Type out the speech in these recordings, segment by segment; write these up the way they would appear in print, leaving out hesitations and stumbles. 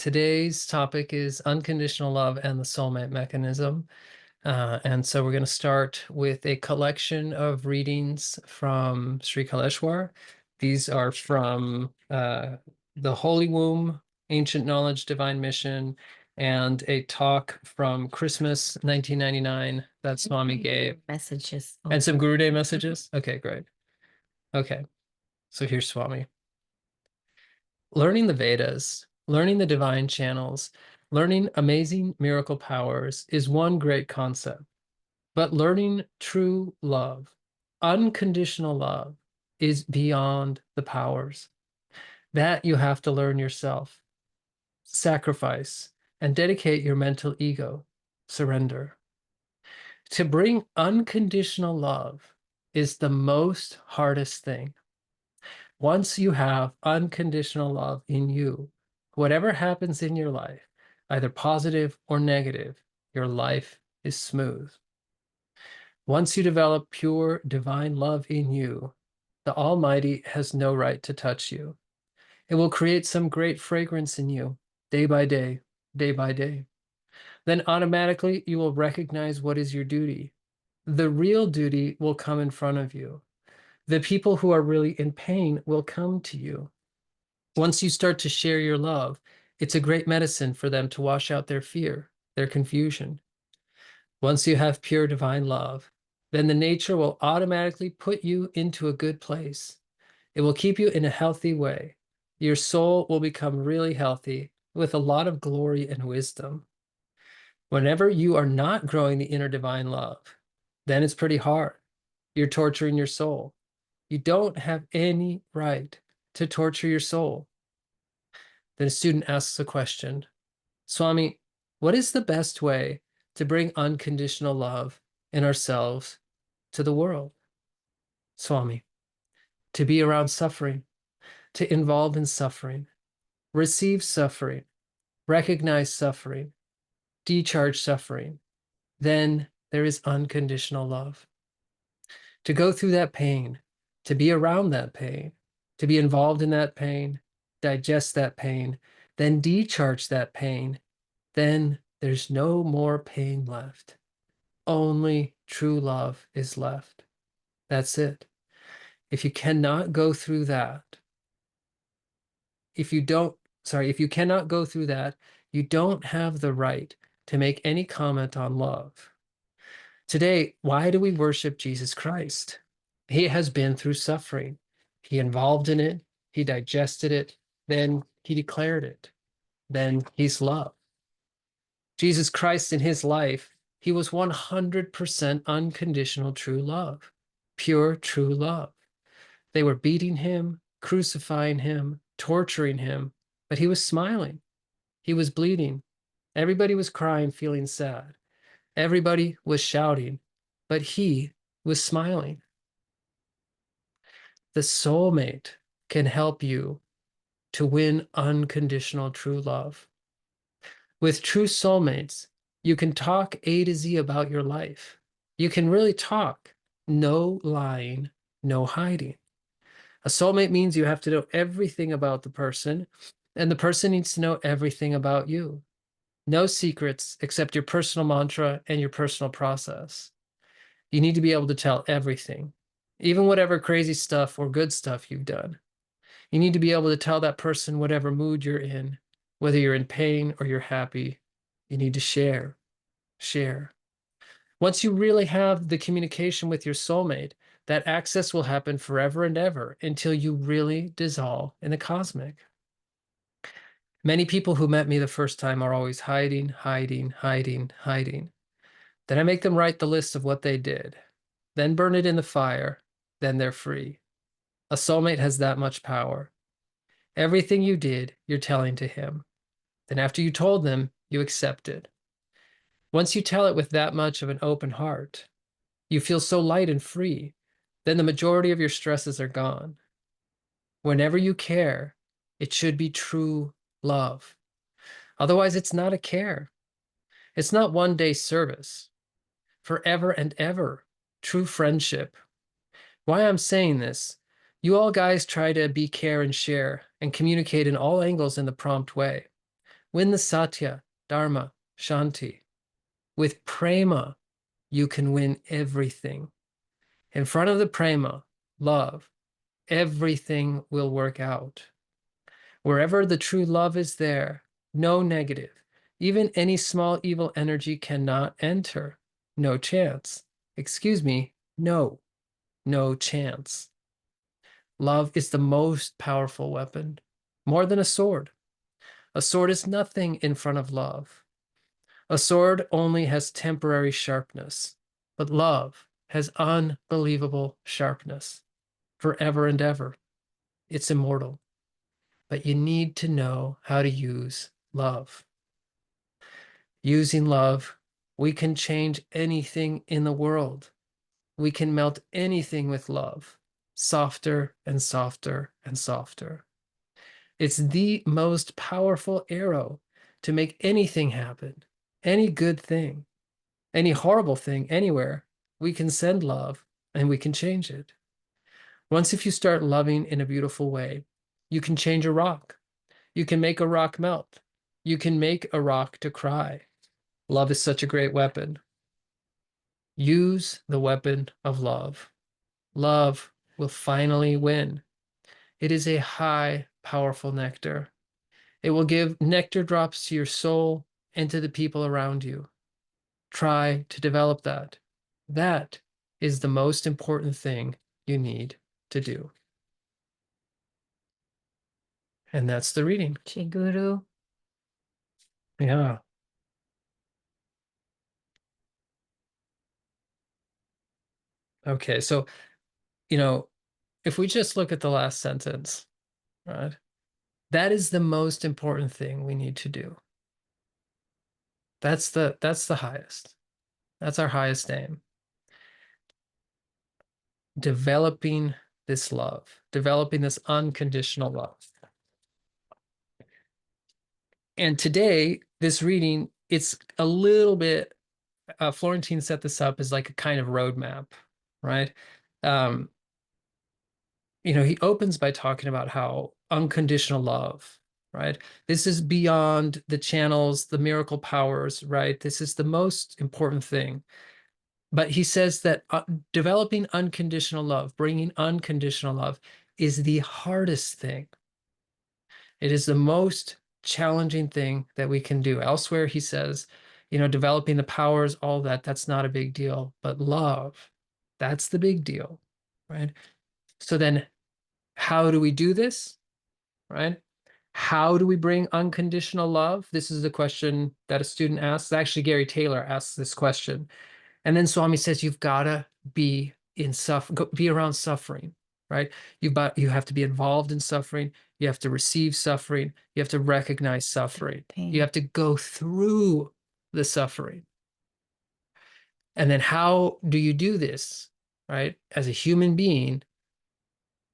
Today's topic is unconditional love and the soulmate mechanism. And so we're going to start with a collection of readings from Sri Kaleshwar. These are from The Holy Womb, Ancient Knowledge, Divine Mission, and a talk from Christmas 1999 that Swami gave. Messages. And some Guru Day messages? Okay, great. Okay, so here's Swami. Learning the Vedas, learning the divine channels, learning amazing miracle powers is one great concept. But learning true love, unconditional love, is beyond the powers. That you have to learn yourself. Sacrifice and dedicate your mental ego. Surrender. To bring unconditional love is the most hardest thing. Once you have unconditional love in you, whatever happens in your life, either positive or negative, your life is smooth. Once you develop pure divine love in you, the Almighty has no right to touch you. It will create some great fragrance in you, day by day, day by day. Then automatically you will recognize what is your duty. The real duty will come in front of you. The people who are really in pain will come to you. Once you start to share your love, it's a great medicine for them to wash out their fear, their confusion. Once you have pure divine love, then the nature will automatically put you into a good place. It will keep you in a healthy way. Your soul will become really healthy with a lot of glory and wisdom. Whenever you are not growing the inner divine love, then it's pretty hard. You're torturing your soul. You don't have any right to torture your soul. Then a student asks a question, Swami, what is the best way to bring unconditional love in ourselves to the world? Swami, to be around suffering, to involve in suffering, receive suffering, recognize suffering, decharge suffering. Then there is unconditional love. To go through that pain, to be around that pain, to be involved in that pain, digest that pain, then decharge that pain, then there's no more pain left. Only true love is left. That's it. If you cannot go through that, if you cannot go through that, you don't have the right to make any comment on love. Today, why do we worship Jesus Christ? He has been through suffering. He involved in it, he digested it, then he declared it. Then he's love. Jesus Christ in his life, he was 100% unconditional true love, pure true love. They were beating him, crucifying him, torturing him, but he was smiling. He was bleeding. Everybody was crying, feeling sad. Everybody was shouting, but he was smiling. The soulmate can help you to win unconditional true love. With true soulmates, you can talk A to Z about your life. You can really talk. No lying, no hiding. A soulmate means you have to know everything about the person, and the person needs to know everything about you. No secrets except your personal mantra and your personal process. You need to be able to tell everything, even whatever crazy stuff or good stuff you've done. You need to be able to tell that person whatever mood you're in, whether you're in pain or you're happy. You need to share, share. Once you really have the communication with your soulmate, that access will happen forever and ever until you really dissolve in the cosmic. Many people who met me the first time are always hiding, hiding, hiding, hiding. Then I make them write the list of what they did, then burn it in the fire, then they're free. A soulmate has that much power. Everything you did, you're telling to him. Then after you told them, you accept it. Once you tell it with that much of an open heart, you feel so light and free, then the majority of your stresses are gone. Whenever you care, it should be true love. Otherwise, it's not a care. It's not one-day service. Forever and ever, true friendship. Why I'm saying this, you all guys try to be care and share and communicate in all angles in the prompt way. Win the Satya, Dharma, Shanti. With prema, you can win everything. In front of the prema, love, everything will work out. Wherever the true love is there, no negative. Even any small evil energy cannot enter. No chance. Excuse me, no chance. Love is the most powerful weapon, more than a sword. A sword is nothing in front of love. A sword only has temporary sharpness, but love has unbelievable sharpness forever and ever. It's immortal, but you need to know how to use love. Using love, we can change anything in the world. We can melt anything with love, softer and softer and softer. It's the most powerful arrow to make anything happen, any good thing, any horrible thing, anywhere. We can send love and we can change it. Once, if you start loving in a beautiful way, you can change a rock. You can make a rock melt. You can make a rock to cry. Love is such a great weapon. Use the weapon of love. Love will finally win. It is a high, powerful nectar. It will give nectar drops to your soul and to the people around you. Try to develop that. That is the most important thing you need to do. And that's the reading. Shri Guru. Yeah. Okay, so, if we just look at the last sentence, right? That is the most important thing we need to do. That's the highest. That's our highest aim. Developing this love, developing this unconditional love. And today, this reading, it's a little bit, Florentine set this up as like a kind of roadmap, right? He opens by talking about how unconditional love, right? This is beyond the channels, the miracle powers, right? This is the most important thing. But he says that developing unconditional love, bringing unconditional love is the hardest thing. It is the most challenging thing that we can do. Elsewhere, he says, developing the powers, all that, that's not a big deal. But love, that's the big deal, right? So then how do we do this, right? How do we bring unconditional love? This is the question that a student asks. Actually, Gary Taylor asks this question. And then Swami says, you've got to be be around suffering, right? You have to be involved in suffering. You have to receive suffering. You have to recognize suffering. Pain. You have to go through the suffering. And then how do you do this, right? As a human being.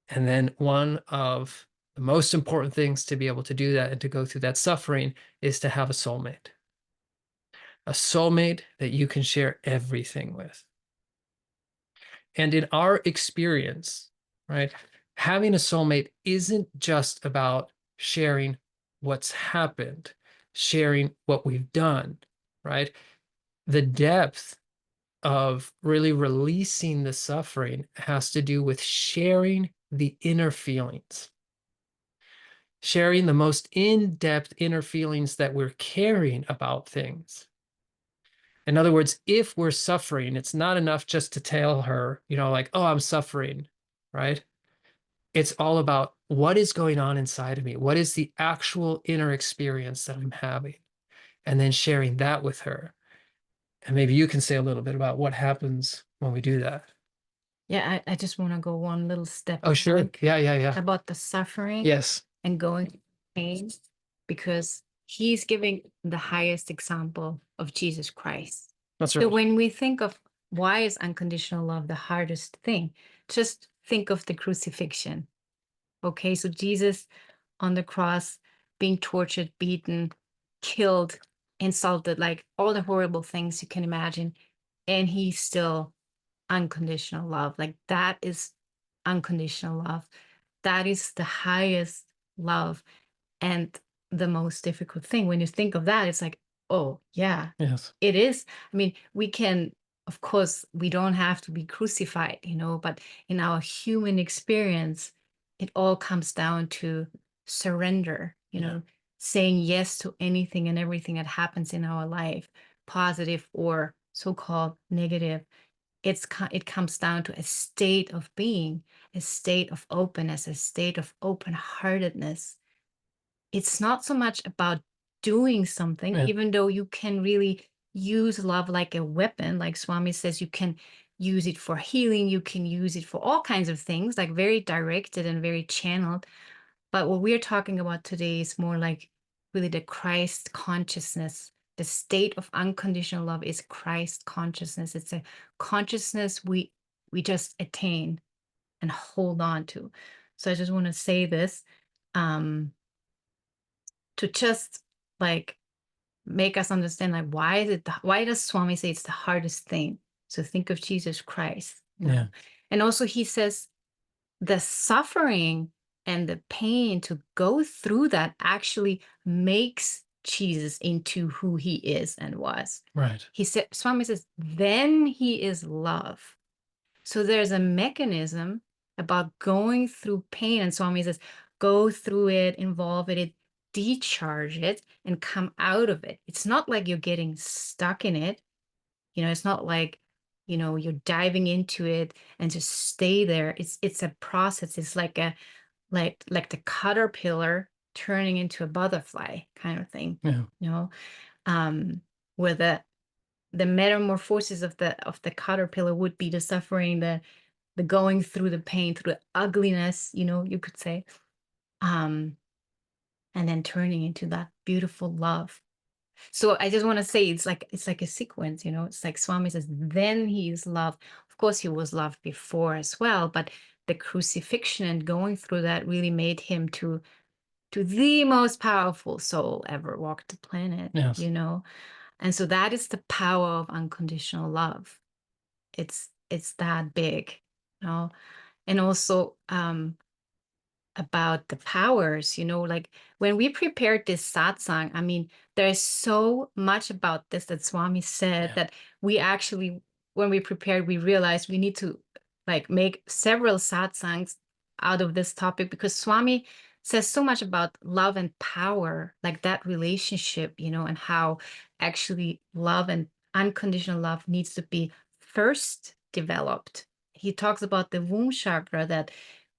And then one of the most important things to be able to do that and to go through that suffering is to have a soulmate that you can share everything with. And in our experience, right, having a soulmate isn't just about sharing what's happened, sharing what we've done, right? The depth of really releasing the suffering has to do with sharing the inner feelings, sharing the most in-depth inner feelings that we're caring about things. In other words, if we're suffering, it's not enough just to tell her, like, oh, I'm suffering, right? It's all about what is going on inside of me. What is the actual inner experience that I'm having? And then sharing that with her. And maybe you can say a little bit about what happens when we do that. Yeah, I just want to go one little step Oh, sure. back Yeah. about the suffering Yes, and going through pain, because he's giving the highest example of Jesus Christ. that's So right. when we think of why is unconditional love the hardest thing, just think of the crucifixion. Okay, so Jesus on the cross being tortured, beaten, killed, insulted, like all the horrible things you can imagine. And he's still unconditional love. Like that is unconditional love. That is the highest love. And the most difficult thing. When you think of that, it's like, oh, yeah, Yes. it is. I mean, of course, we don't have to be crucified, but in our human experience, it all comes down to surrender, Yeah. saying yes to anything and everything that happens in our life, positive or so called negative. It comes down to a state of being, a state of openness, a state of open heartedness. It's not so much about doing something, Yeah. even though you can really use love like a weapon. Like Swami says, you can use it for healing, you can use it for all kinds of things, like very directed and very channeled. But what we're talking about today is more like really the Christ consciousness. The state of unconditional love is Christ consciousness. It's a consciousness we just attain and hold on to. So I just want to say this. To just like make us understand, like, why does Swami say it's the hardest thing? So think of Jesus Christ, Yeah. and also he says the suffering and the pain to go through that actually makes Jesus into who he is and was. Right. Swami says, then he is love. So there's a mechanism about going through pain. And Swami says, go through it, involve it, decharge it, and come out of it. It's not like you're getting stuck in it. It's not like, you're diving into it and just stay there. It's a process. It's like the caterpillar turning into a butterfly kind of thing, Yeah. you know, um, where the metamorphosis of the caterpillar would be the suffering, the going through the pain, through the ugliness, you could say, um, and then turning into that beautiful love. So I just want to say it's like a sequence, It's like Swami says, then he is love. Of course, he was loved before as well, but the crucifixion and going through that really made him to the most powerful soul ever walked the planet, Yes. And so that is the power of unconditional love. It's that big, you know. And also about the powers, like when we prepared this satsang, I mean, there's so much about this that Swami said Yeah. that we actually, when we prepared, we realized we need to like make several satsangs out of this topic, because Swami says so much about love and power, like that relationship, and how actually love and unconditional love needs to be first developed. He talks about the womb chakra, that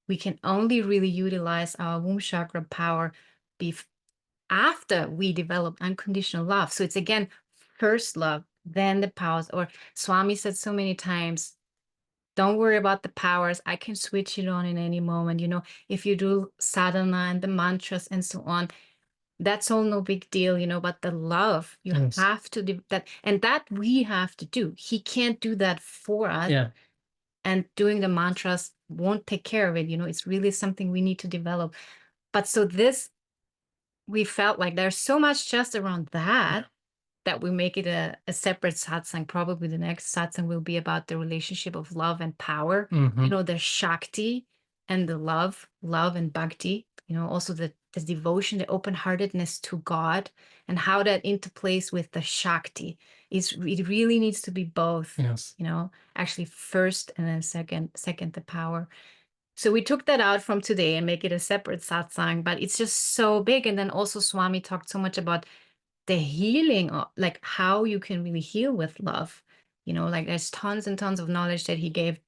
we can only really utilize our womb chakra power bef- after we develop unconditional love. So it's again, first love, then the powers. Or Swami said so many times, don't worry about the powers. I can switch it on in any moment. If you do sadhana and the mantras and so on, that's all no big deal, but the love, you Yes. have to do that. And that we have to do. He can't do that for us, Yeah. and doing the mantras won't take care of it. It's really something we need to develop. But so this, we felt like there's so much just around Yeah. that we make it a separate satsang. Probably the next satsang will be about the relationship of love and power, Hmm. the Shakti and the love and Bhakti, also the devotion, the open-heartedness to God, and how that interplays with the Shakti. It really needs to be both, Yes. actually first and then second the power. So we took that out from today and make it a separate satsang, but it's just so big. And then also Swami talked so much about the healing, like how you can really heal with love. Like there's tons and tons of knowledge that he gave,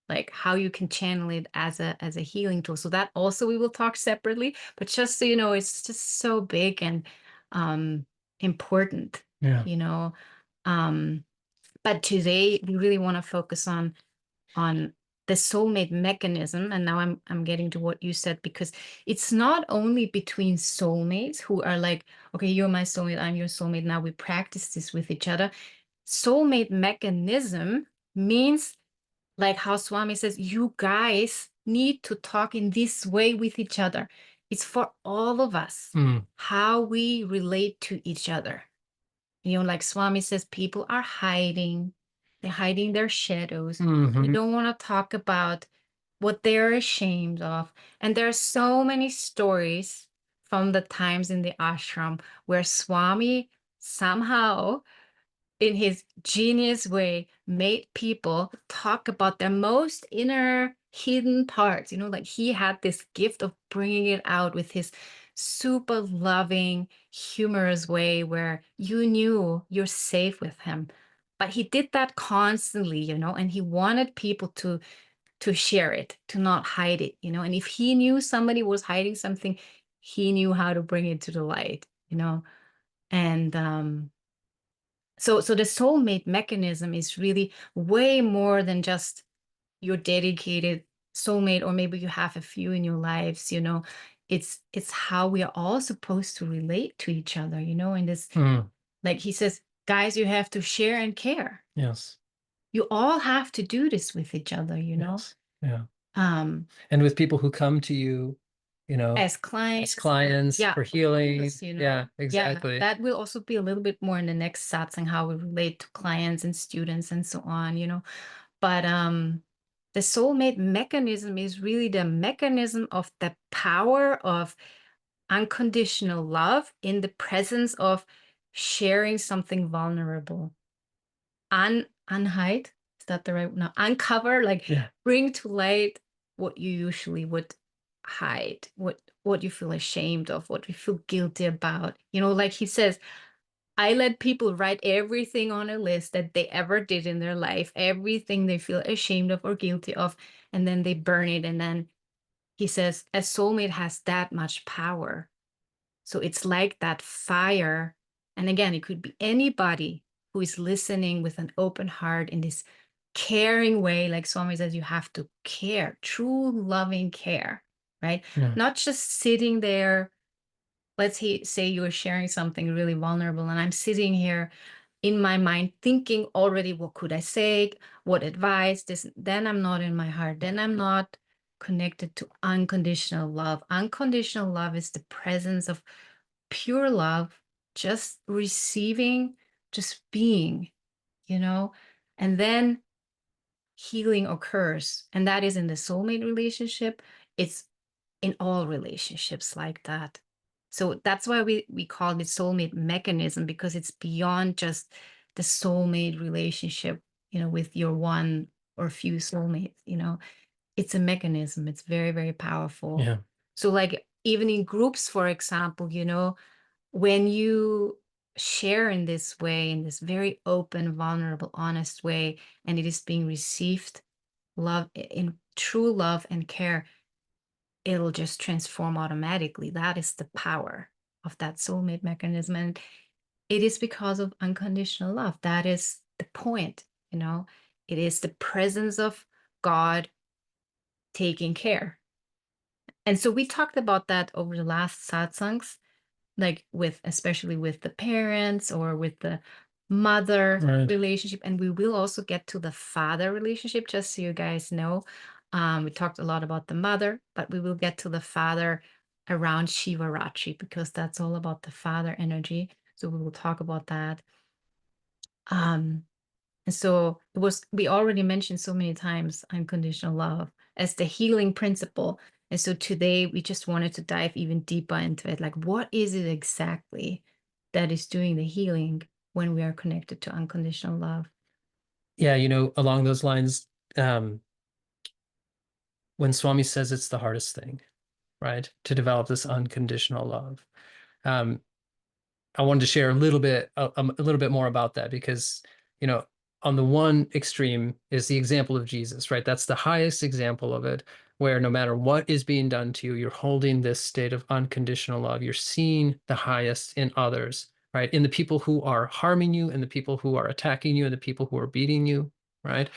like how you can channel it as a healing tool. So that also we will talk separately. But just so you know, it's just so big and um important, Yeah. you know. Um, but today we really want to focus on the soulmate mechanism. And now I'm getting to what you said, because it's not only between soulmates who are like, okay, you're my soulmate, I'm your soulmate, now we practice this with each other. Soulmate mechanism means, like how Swami says, you guys need to talk in this way with each other. It's for all of us, Mm. how we relate to each other. Like Swami says, people are hiding. They're hiding their shadows. They Hmm. don't want to talk about what they're ashamed of. And there are so many stories from the times in the ashram where Swami somehow, in his genius way, made people talk about their most inner hidden parts. Like he had this gift of bringing it out with his super loving, humorous way where you knew you're safe with him. But he did that constantly, and he wanted people to share it, to not hide it, And if he knew somebody was hiding something, he knew how to bring it to the light. And so the soulmate mechanism is really way more than just your dedicated soulmate, or maybe you have a few in your lives. It's how we are all supposed to relate to each other. And this, Mm, like he says, guys, you have to share and care. yes. You all have to do this with each other. Yes. Yeah. Um, And with people who come to you, as as clients, clients yeah, for healing. yes, Yeah, yeah, exactly. that will also be a little bit more in the next satsang, how we relate to clients and students and so on. But the soulmate mechanism is really the mechanism of the power of unconditional love in the presence of sharing something vulnerable. Unhide, is that the right? No, uncover, like Yeah. bring to light what you usually would hide, what you feel ashamed of, what you feel guilty about. Like he says, I let people write everything on a list that they ever did in their life, everything they feel ashamed of or guilty of, and then they burn it. And then he says, a soulmate has that much power. So it's like that fire. And again, it could be anybody who is listening with an open heart in this caring way. Like Swami says, you have to care, true loving care, right? Yeah. Not just sitting there. Say you're sharing something really vulnerable, and I'm sitting here in my mind thinking already, what could I say? What advice? Then I'm not in my heart. Then I'm not connected to unconditional love. Unconditional love is the presence of pure love, just receiving, just being, you know? And then healing occurs. And that is in the soulmate relationship. It's in all relationships like that. So that's why we call it soulmate mechanism, because it's beyond just the soulmate relationship, with your one or few soulmates. It's a mechanism. It's very, very powerful. Yeah. So like even in groups, for example, when you share in this way, in this very open, vulnerable, honest way, and it is being received, love in true love and care, it'll just transform automatically. That is the power of that soulmate mechanism. And it is because of unconditional love. That is the point. It is the presence of God taking care. And so we talked about that over the last satsangs, like especially with the parents or with the mother Right. relationship. And we will also get to the father relationship, just so you guys know. We talked a lot about the mother, but we will get to the father around Shivaratri, because that's all about the father energy. So we will talk about that. Um, and so we already mentioned so many times unconditional love as the healing principle. And so today we just wanted to dive even deeper into it. Like, what is it exactly that is doing the healing when we are connected to unconditional love? Yeah, along those lines, um, when Swami says it's the hardest thing, right, to develop this unconditional love. Um, I wanted to share a little bit more about that because, you know, on the one extreme is the example of Jesus, right? That's the highest example of it, where no matter what is being done to you, you're holding this state of unconditional love. You're seeing the highest in others, right? In the people who are harming you, and the people who are attacking you, and the people who are beating you, right?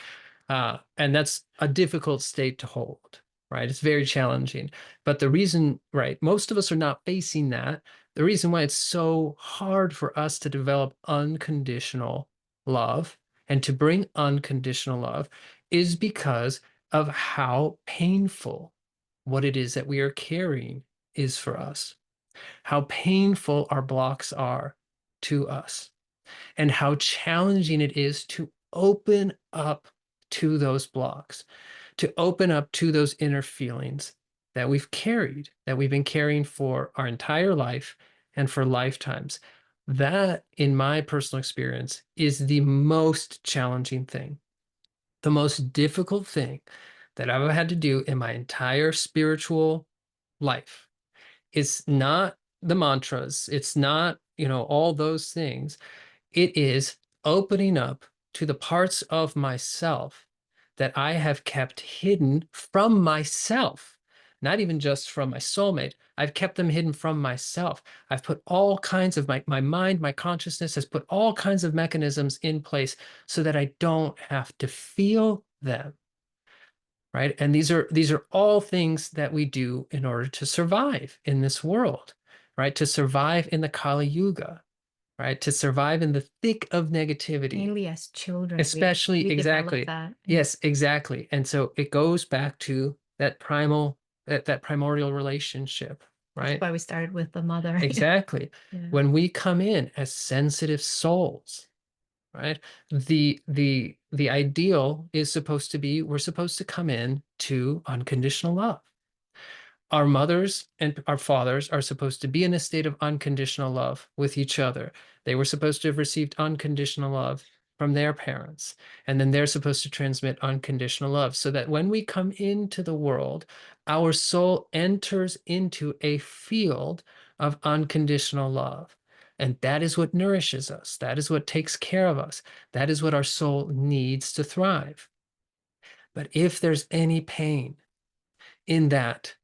And that's a difficult state to hold, right? It's very challenging. But the reason, right, most of us are not facing that. The reason why it's so hard for us to develop unconditional love and to bring unconditional love is because of how painful what it is that we are carrying is for us, how painful our blocks are to us, and how challenging it is to open up to those blocks, to open up to those inner feelings. that we've carried, that we've been carrying for our entire life and for lifetimes. That, in my personal experience, is the most challenging thing, the most difficult thing that I've had to do in my entire spiritual life. It's not the mantras, it's not, all those things. It is opening up to the parts of myself that I have kept hidden from myself, not even just from my soulmate. I've kept them hidden from myself. I've put all kinds of my mind, my consciousness has put all kinds of mechanisms in place so that I don't have to feel them. Right. And these are all things that we do in order to survive in this world, right? To survive in the Kali Yuga, right? To survive in the thick of negativity, Mainly as children, especially we develop exactly. that. Yeah. Yes, exactly. And so it goes back to that that primordial relationship, That's right? why we started with the mother. Exactly. Yeah. When we come in as sensitive souls, right? The ideal is supposed to be we're supposed to come in to unconditional love. Our mothers and our fathers are supposed to be in a state of unconditional love with each other. They were supposed to have received unconditional love from their parents. And then they're supposed to transmit unconditional love so that when we come into the world, our soul enters into a field of unconditional love. And that is what nourishes us. That is what takes care of us. That is what our soul needs to thrive. But if there's any pain, in that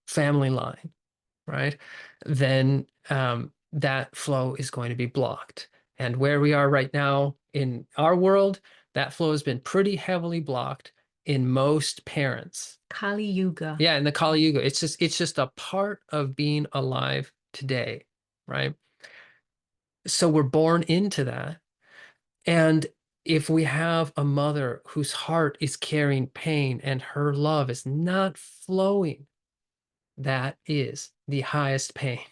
family line, right, then that flow is going to be blocked. And where we are right now in our world, that flow has been pretty heavily blocked in most parents. Kali Yuga. Yeah, in the Kali Yuga, it's just a part of being alive today, right? So we're born into that. And if we have a mother whose heart is carrying pain and her love is not flowing, that is the highest pain,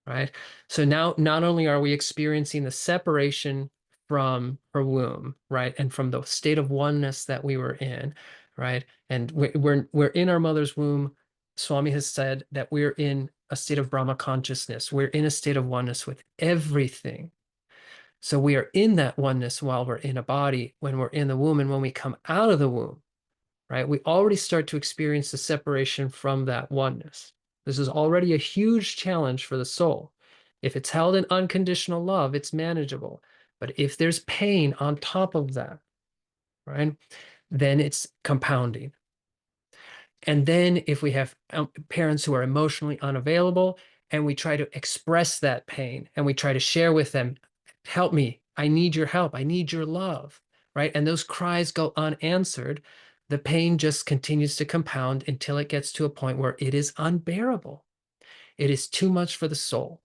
right? So now not only are we experiencing the separation from her womb, right? And from the state of oneness that we were in, right? And we're in our mother's womb. Swami has said that we're in a state of Brahma consciousness. We're in a state of oneness with everything. So we are in that oneness while we're in a body, when we're in the womb, and when we come out of the womb, right? We already start to experience the separation from that oneness. This is already a huge challenge for the soul. If it's held in unconditional love, it's manageable. But if there's pain on top of that, right, then it's compounding. And then if we have parents who are emotionally unavailable and we try to express that pain and we try to share with them, help me, I need your help, I need your love, right? And those cries go unanswered, the pain just continues to compound until it gets to a point where it is unbearable. It is too much for the soul.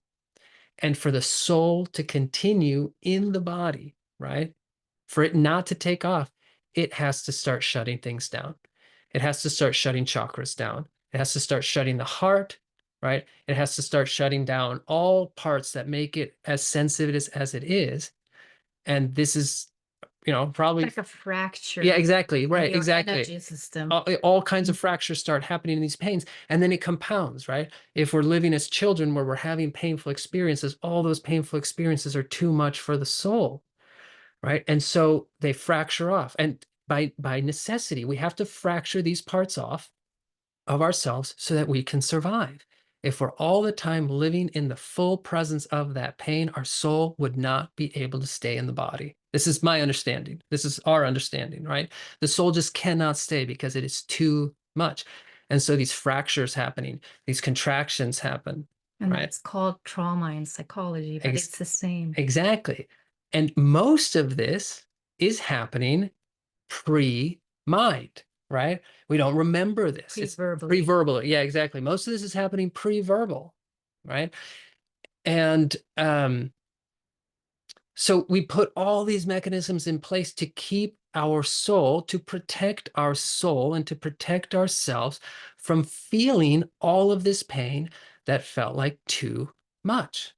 And for the soul to continue in the body, right? For it not to take off, it has to start shutting things down. It has to start shutting chakras down. It has to start shutting the heart, right? It has to start shutting down all parts that make it as sensitive as it is. And this is, probably, Like a yeah, fracture exactly, in right, your exactly. energy system. All kinds Mm. of fractures start happening in these pains, and then it compounds, right? If we're living as children where we're having painful experiences, all those painful experiences are too much for the soul, right? And so they fracture off. And by necessity, we have to fracture these parts off of ourselves so that we can survive. If we're all the time living in the full presence of that pain, our soul would not be able to stay in the body. This is my understanding. This is our understanding, right? The soul just cannot stay because it is too much. And so these fractures happening, these contractions happen, And right? that's called trauma in psychology, but Ex it's the same. exactly. And most of this is happening pre-mind, right? We don't remember this. It's Pre-verbally. pre-verbal. Yeah, exactly. Most of this is happening pre-verbal, right? And so we put all these mechanisms in place to keep our soul, to protect our soul and to protect ourselves from feeling all of this pain that felt like too much.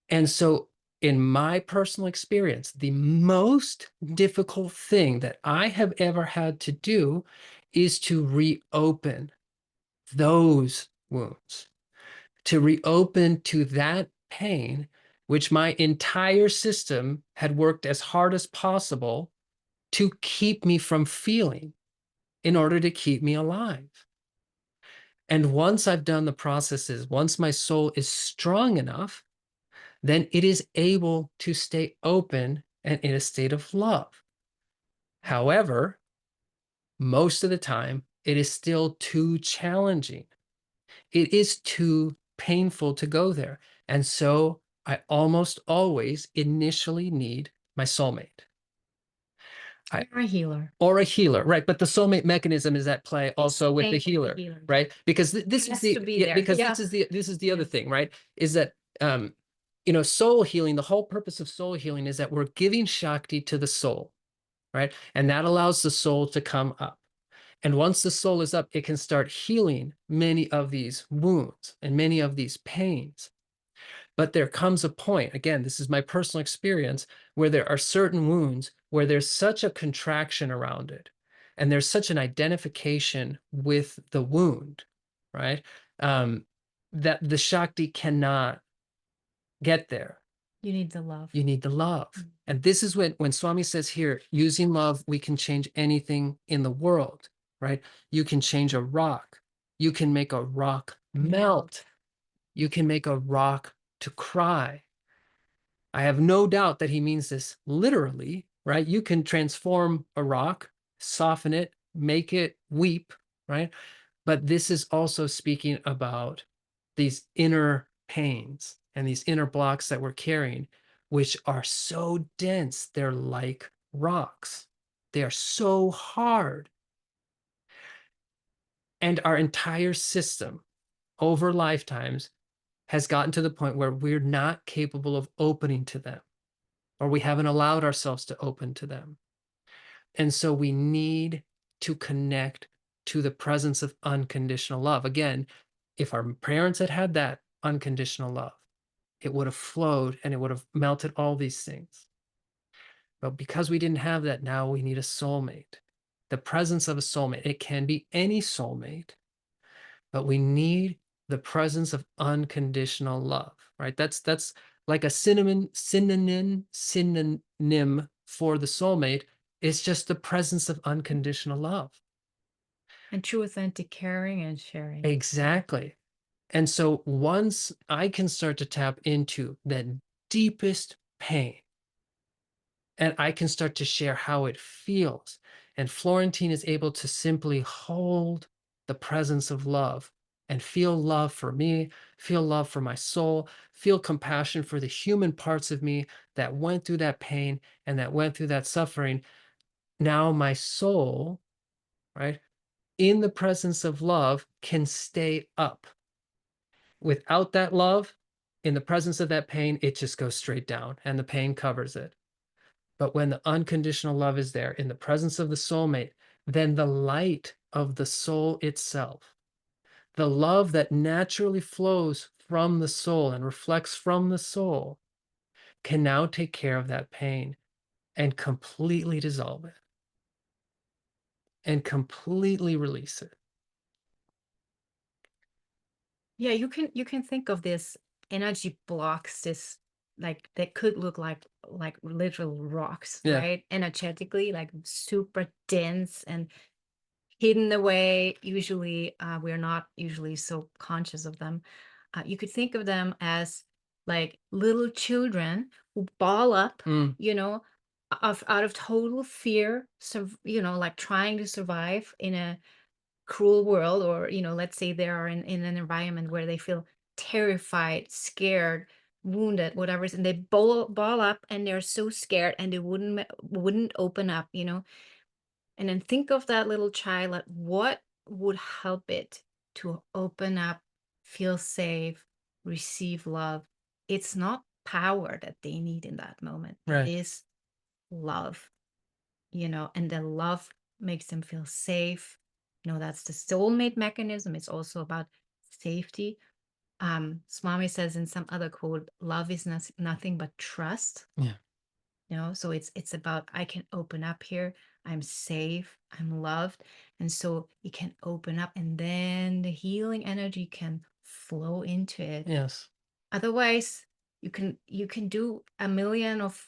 And so, in my personal experience, the most difficult thing that I have ever had to do is to reopen those wounds, to reopen to that pain, which my entire system had worked as hard as possible to keep me from feeling in order to keep me alive. And once I've done the processes, once my soul is strong enough, then it is able to stay open and in a state of love. However, most of the time, it is still too challenging. It is too painful to go there. And so I almost always initially need my soulmate. I, You're a healer. or a healer, right? But the soulmate mechanism is at play It's also with the playing with the healer, healer. right? Because It this is has to the be yeah, there. because Yeah. this is the other Yes. thing, right? Is that soul healing, the whole purpose of soul healing is that we're giving Shakti to the soul, right? And that allows the soul to come up. And once the soul is up, it can start healing many of these wounds and many of these pains. But there comes a point, again, this is my personal experience, where there are certain wounds where there's such a contraction around it, and there's such an identification with the wound, right? Um, that the Shakti cannot get there. You need the love. You need the love. Mm. And this is when Swami says here, using love, we can change anything in the world, right? You can change a rock. You can make a rock melt. You can make a rock to cry. I have no doubt that he means this literally, right? You can transform a rock, soften it, make it weep, right? But this is also speaking about these inner pains and these inner blocks that we're carrying, which are so dense, they're like rocks. They are so hard. And our entire system over lifetimes has gotten to the point where we're not capable of opening to them, or we haven't allowed ourselves to open to them. And so we need to connect to the presence of unconditional love. Again, if our parents had had that unconditional love, it would have flowed and it would have melted all these things. But because we didn't have that, now we need a soulmate. The presence of a soulmate. It can be any soulmate, but we need the presence of unconditional love, right? That's like a synonym for the soulmate. It's just the presence of unconditional love. And true authentic caring and sharing. Exactly. And so once I can start to tap into that deepest pain, and I can start to share how it feels. And Florentine is able to simply hold the presence of love and feel love for me, feel love for my soul, feel compassion for the human parts of me that went through that pain and that went through that suffering. Now my soul, right, in the presence of love can stay up. Without that love, in the presence of that pain, it just goes straight down and the pain covers it. But when the unconditional love is there in the presence of the soulmate, then the light of the soul itself, the love that naturally flows from the soul and reflects from the soul, can now take care of that pain and completely dissolve it and completely release it. Yeah, you can think of this energy blocks, this like that could look like literal rocks, Yeah. right? Energetically, like super dense and hidden away. Usually, we're not usually so conscious of them. You could think of them as like little children who ball up, Mm, you know, of out of total fear, like trying to survive in a cruel world, or let's say they are in an environment where they feel terrified, scared, wounded, whatever, and they ball up and they're so scared and they wouldn't open up, and then think of that little child, like what would help it to open up, feel safe, receive love. It's not power that they need in that moment, it right. is love, and the love makes them feel safe. That's the soulmate mechanism. It's also about safety. Swami says in some other quote, love is nothing but trust. Yeah. So it's about, I can open up here, I'm safe, I'm loved. And so it can open up, and then the healing energy can flow into it. Yes. Otherwise, you can do a million of,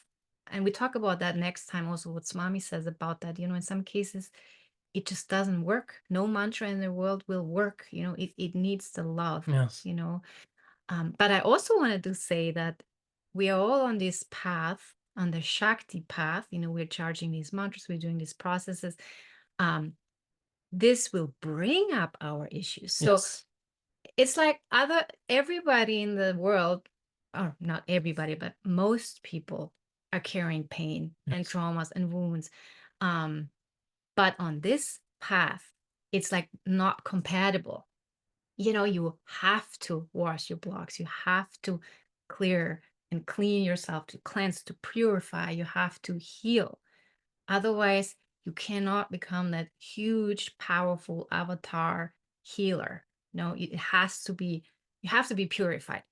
and we talk about that next time also what Swami says about that. In some cases it just doesn't work. No mantra in the world will work. It needs the love, Yes. you know. But I also wanted to say that we are all on this path, on the Shakti path. We're charging these mantras, we're doing these processes. Um, this will bring up our issues. So Yes. it's like everybody in the world, or not everybody, but most people are carrying pain and Yes. traumas and wounds. Um, but on this path, it's like not compatible. You have to wash your blocks. You have to clear and clean yourself, to cleanse, to purify. You have to heal. Otherwise, you cannot become that huge, powerful avatar healer. It has to be, you have to be purified.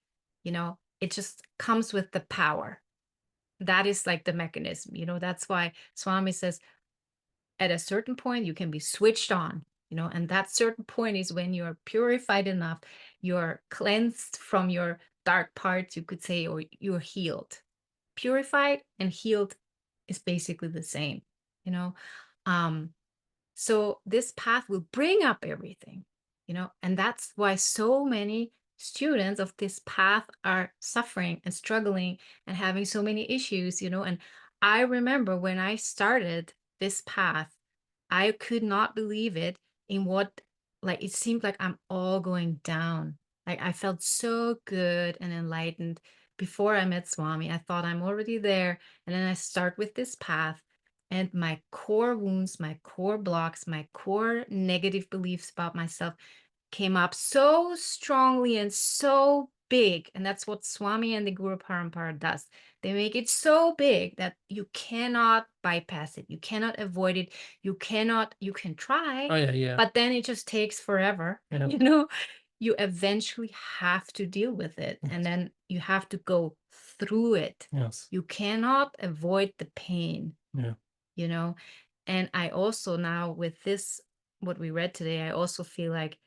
It just comes with the power. That is like the mechanism. That's why Swami says, at a certain point you can be switched on, and that certain point is when you're purified enough, you're cleansed from your dark parts, you could say, or you're healed. Purified and healed is basically the same, you know um so this path will bring up everything, and that's why so many students of this path are suffering and struggling and having so many issues, and I remember when I started this path, I could not believe it, in what, like, it seemed like I'm all going down. Like, I felt so good and enlightened before I met Swami. I thought I'm already there. And then I start with this path, and my core wounds, my core blocks, my core negative beliefs about myself came up so strongly and so big. And that's what Swami and the Guru Parampara does. They make it so big that you cannot bypass it. You cannot avoid it. You can try, Oh yeah, yeah. but then it just takes forever. Yeah. You eventually have to deal with it, and Yes. then you have to go through it. Yes. You cannot avoid the pain, Yeah. you know and I also, now with this, what we read today, I also feel like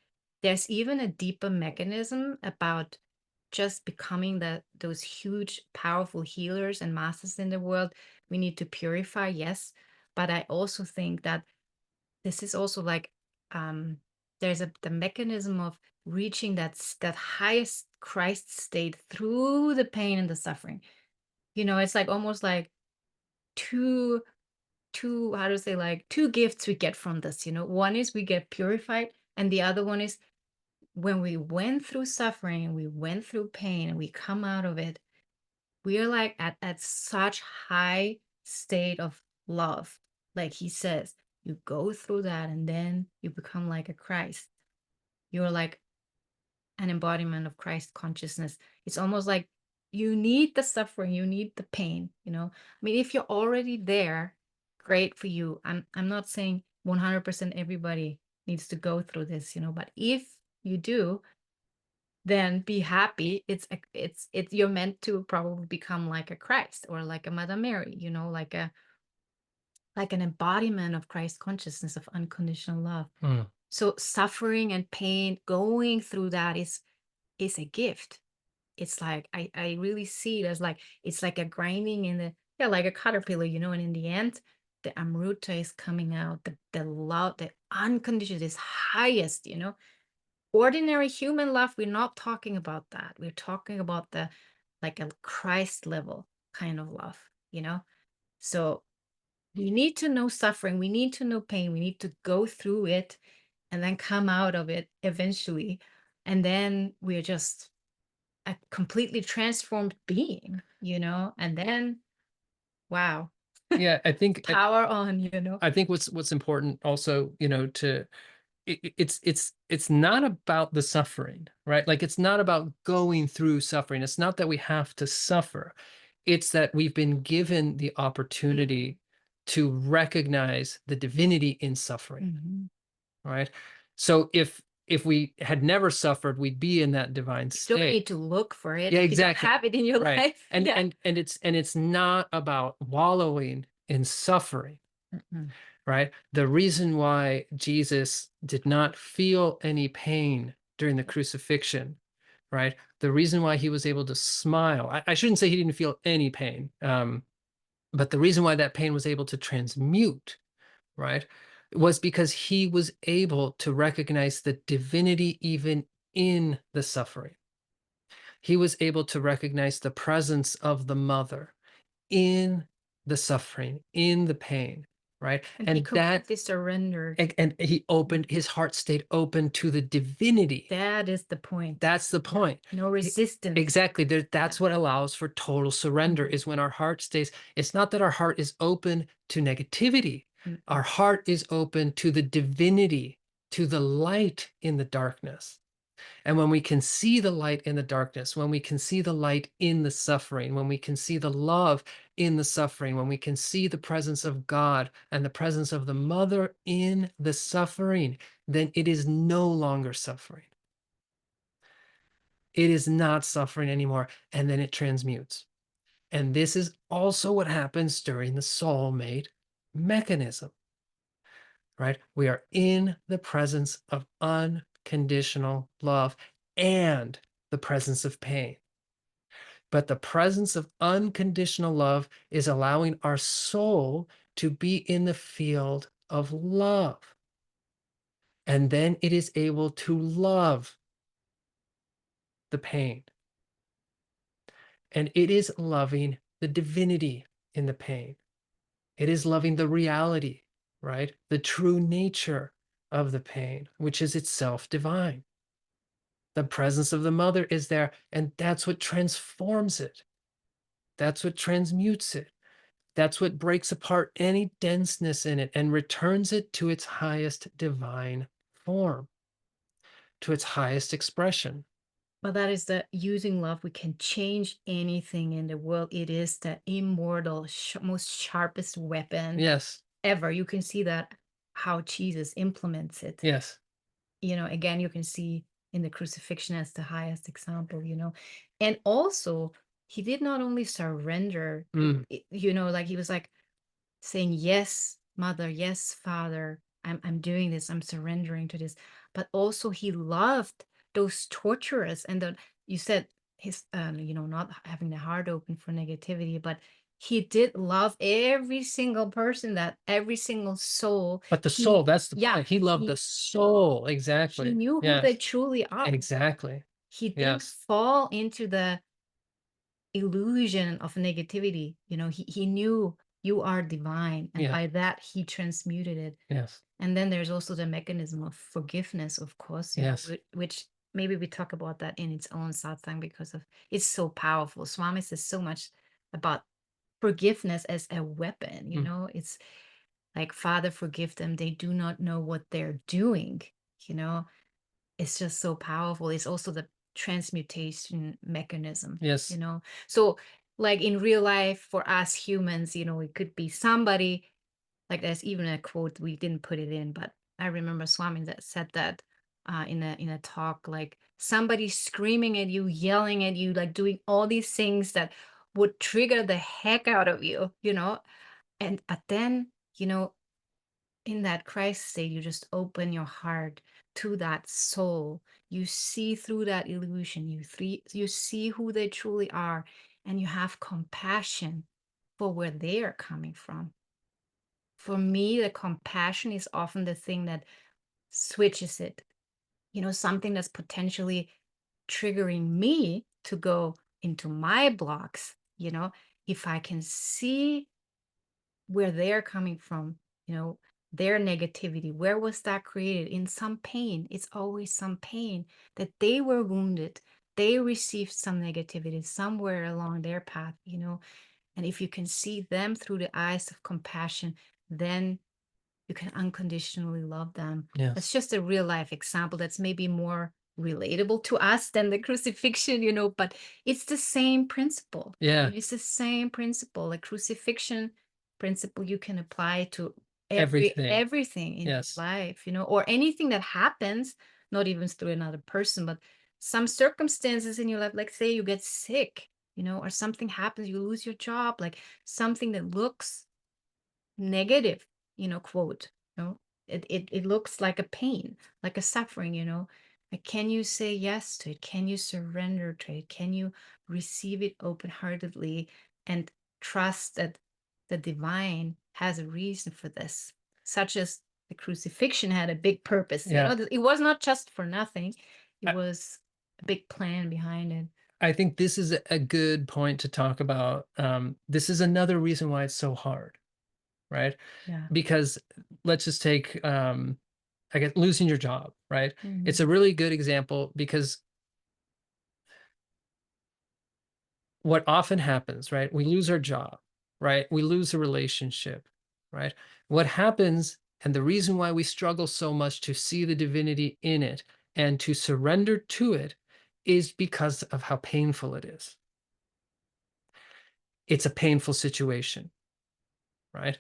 there's even a deeper mechanism about just becoming those huge powerful healers and masters in the world. We need to purify, yes, but I also think that this is also like, um there's the mechanism of reaching that highest Christ state through the pain and the suffering. It's like almost like two how to say, like, two gifts we get from this. One is we get purified, and the other one is when we went through suffering and we went through pain and we come out of it, we are like at such high state of love. Like he says, you go through that and then you become like a Christ. You're like an embodiment of Christ consciousness. It's almost like you need the suffering, you need the pain. I mean, if you're already there, great for you. I'm not saying 100% everybody needs to go through this, but if you do, then be happy. It's you're meant to probably become like a Christ or like a Mother Mary, like an embodiment of Christ consciousness, of unconditional love. Mm. So suffering and pain, going through that is a gift. It's like I really see it as like, it's like a grinding in the, yeah, like a caterpillar, and in the end, the amruta is coming out, the love, the unconditional is highest. Ordinary human love, we're not talking about that. We're talking about the, like, a Christ level kind of love. So we need to know suffering, we need to know pain, we need to go through it and then come out of it eventually. And then we're just a completely transformed being, and then, wow, Yeah, power on. I think what's important also, to it's not about the suffering, right? Like it's not about going through suffering. It's not that we have to suffer. It's that we've been given the opportunity to recognize the divinity in suffering, Mhm. right? So if we had never suffered, we'd be in that divine You don't state. need to look for it Yeah, if you don't exactly. have it in your Right. life. Yeah. And it's not about wallowing in suffering. Mm-mm. right? The reason why Jesus did not feel any pain during the crucifixion, right? The reason why he was able to smile, I shouldn't say he didn't feel any pain, but the reason why that pain was able to transmute, right, was because he was able to recognize the divinity even in the suffering. He was able to recognize the presence of the mother in the suffering, in the pain, right? And he And that completely surrendered. and he opened his heart stayed open to the divinity. That is the point. That's the Yeah. point. No E resistance. Exactly, Yeah. that's what allows for total surrender Mhm. is when our heart stays, it's not that our heart is open to negativity. Our Mm-mm. heart is open to the divinity, to the light in the darkness. And when we can see the light in the darkness, when we can see the light in the suffering, when we can see the love in the suffering, when we can see the presence of God and the presence of the mother in the suffering, then it is no longer suffering. It is not suffering anymore. And then it transmutes. And this is also what happens during the soulmate mechanism, right? We are in the presence of unconditional love and the presence of pain. But the presence of unconditional love is allowing our soul to be in the field of love. And then it is able to love the pain. And it is loving the divinity in the pain. It is loving the reality, right? The true nature of the pain, which is itself divine. The presence of the mother is there, and that's what transforms it. That's what transmutes it. That's what breaks apart any denseness in it and returns it to its highest divine form, to its highest expression. But that is the using love, we can change anything in the world. It is the immortal, most sharpest weapon Yes, ever. You can see that how Jesus implements it. yes. Again, you can see in the crucifixion as the highest example. And also, he did not only surrender, Mm, like he was like, saying, "Yes, mother, yes, father, I'm doing this, I'm surrendering to this." But also he loved those torturers, and the you said his not having the heart open for negativity, but he did love every single person, that every single soul. but the soul, He that's the Yeah, point. He loved the soul. he Exactly. knew who they Yes, truly are. exactly. He didn't Yes, fall into the illusion of negativity. He knew you are divine, and yeah, by that he transmuted it. yes, And then there's also the mechanism of forgiveness, of course, yes. which maybe we talk about that in its own satsang, because of it's so powerful. Swami says so much about forgiveness as a weapon. Mm, It's like, Father, forgive them, they do not know what they're doing. you know it's just so powerful. It's also the transmutation mechanism, you yes. know. So, like in real life, for us humans, it could be somebody, like there's even a quote, we didn't put it in, but I remember Swami that said that in a talk, like somebody screaming at you, yelling at you, like doing all these things that would trigger the heck out of you. And but then, in that Christ state, you just open your heart to that soul. You see through that illusion. You see who they truly are, and you have compassion for where they are coming from. For me, the compassion is often the thing that switches it. Something that's potentially triggering me to go into my blocks. If I can see where they're coming from, you know, their negativity. Where was that created? In some pain. It's always some pain that they were wounded. They received some negativity somewhere along their path. And if you can see them through the eyes of compassion, then you can unconditionally love them. That's Yes. just a real life example that's maybe more relatable to us than the crucifixion, but it's the same principle. Yeah. It is the same principle. The crucifixion principle you can apply to Everything. everything in your Yes. life, or anything that happens, not even through another person, but some circumstances in your life, like say you get sick, or something happens, you lose your job, like something that looks negative, quote, it looks like a pain, like a suffering, like, can you say yes to it? Can you surrender to it? Can you receive it open-heartedly and trust that the divine has a reason for this, such as the crucifixion had a big purpose, Yeah. it was not just for nothing. It I, was a big plan behind it. I think this is a good point to talk about. This is another reason why it's so hard, right? Yeah. Because let's just take, I guess, losing your job, right? It's Mhm. a really good example because what often happens, right? We lose our job, right? We lose a relationship, right? What happens, and the reason why we struggle so much to see the divinity in it and to surrender to it is because of how painful it is. It's a painful situation, right?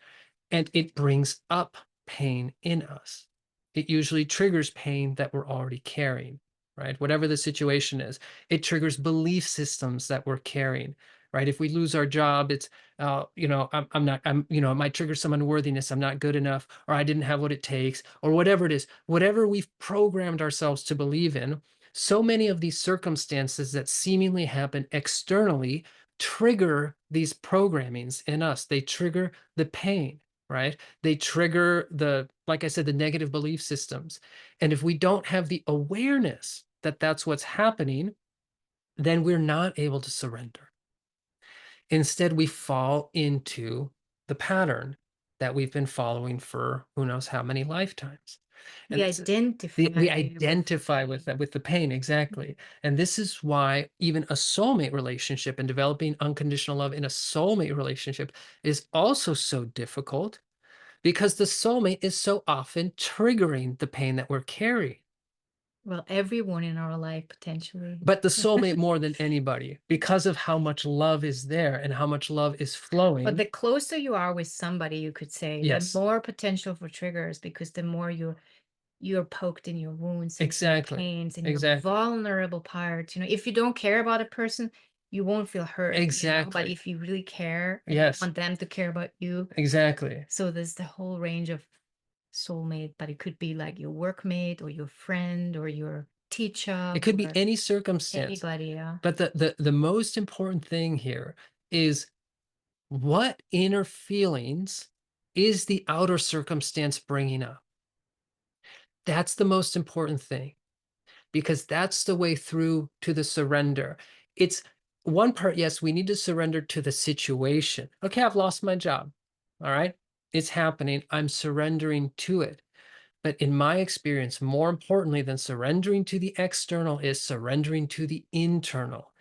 And it brings up pain in us. It usually triggers pain that we're already carrying, right? Whatever the situation is, it triggers belief systems that we're carrying, right? If we lose our job, it's, I'm not, it might trigger some unworthiness. I'm not good enough, or I didn't have what it takes, or whatever it is, whatever we've programmed ourselves to believe in. So many of these circumstances that seemingly happen externally trigger these programmings in us. They trigger the pain, right? They trigger the, like I said, the negative belief systems. And if we don't have the awareness that that's what's happening, then we're not able to surrender. Instead, we fall into the pattern that we've been following for who knows how many lifetimes. We And this is we identify with the identify with pain. that, with the pain, exactly. And this is why even a soulmate relationship and developing unconditional love in a soulmate relationship is also so difficult, because the soulmate is so often triggering the pain that we're carrying. Well, everyone in our life potentially. But the soulmate more than anybody, because of how much love is there and how much love is But flowing. the closer you are with somebody, you could say, the Yes, more potential for triggers, because the more you're poked in your wounds and in your exactly. pains and your Exactly. vulnerable parts. If you don't care about a person, you won't feel hurt, but Exactly. if you really care and you Yes, want them to care about you, exactly. so there's the whole range of soulmate, but it could be like your workmate or your friend or your teacher It could be or any circumstance. anybody. Yeah. But the most important thing here is, what inner feelings is the outer circumstance bringing up? That's the most important thing, because that's the way through to the surrender. It's one part, yes, we need to surrender to the situation. Okay, I've lost my job. All right, it's happening. I'm surrendering to it. But in my experience, more importantly than surrendering to the external is surrendering to the internal.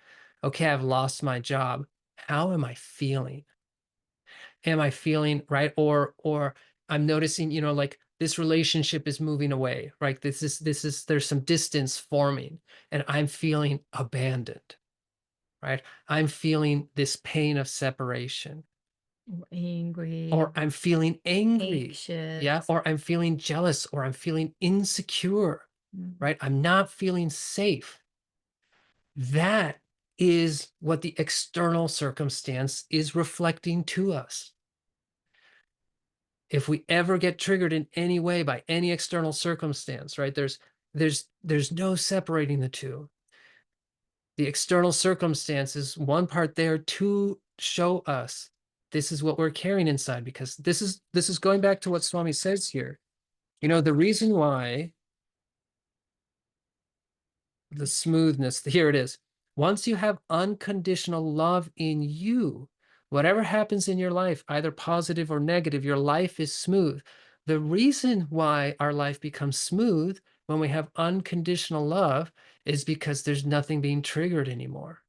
Okay, I've lost my job. How am I feeling? Am I feeling right? Or I'm noticing, like this relationship is moving away, right? This is there's some distance forming, and I'm feeling abandoned, right? I'm feeling this pain of separation, Or angry or or I'm feeling angry, yeah, anxious. or I'm feeling jealous, or I'm feeling insecure, Mhm. right? I'm not feeling safe. That is what the external circumstance is reflecting to us. If we ever get triggered in any way by any external circumstance, right? There's no separating the two. The external circumstances, one part there to show us this is what we're carrying inside, because this is going back to what Swami says here. The reason why the smoothness, here it is. Once you have unconditional love in you, whatever happens in your life, either positive or negative, your life is smooth. The reason why our life becomes smooth when we have unconditional love is because there's nothing being triggered anymore.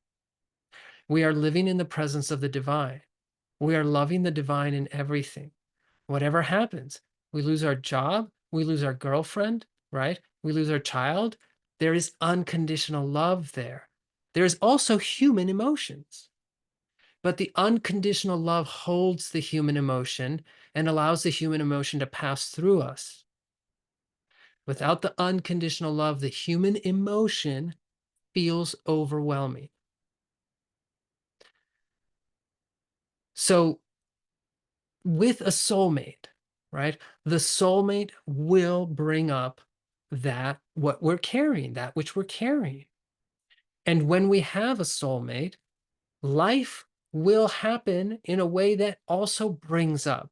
We are living in the presence of the divine. We are loving the divine in everything. Whatever happens, we lose our job, we lose our girlfriend, right? We lose our child. There is unconditional love there. There's also human emotions, but the unconditional love holds the human emotion and allows the human emotion to pass through us. Without the unconditional love, the human emotion feels overwhelming. So, with a soulmate, right? The soulmate will bring up that what we're carrying, that which we're carrying. And when we have a soulmate, life will happen in a way that also brings up.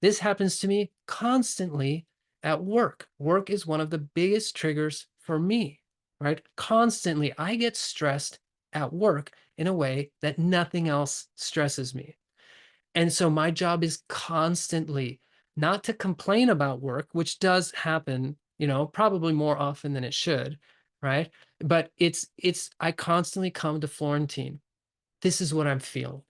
This happens to me constantly at work. Work is one of the biggest triggers for me, right? Constantly, I get stressed at work in a way that nothing else stresses me. And so my job is constantly not to complain about work, which does happen, probably more often than it should, right? But it's I constantly come to Florentine. This is what I'm feeling.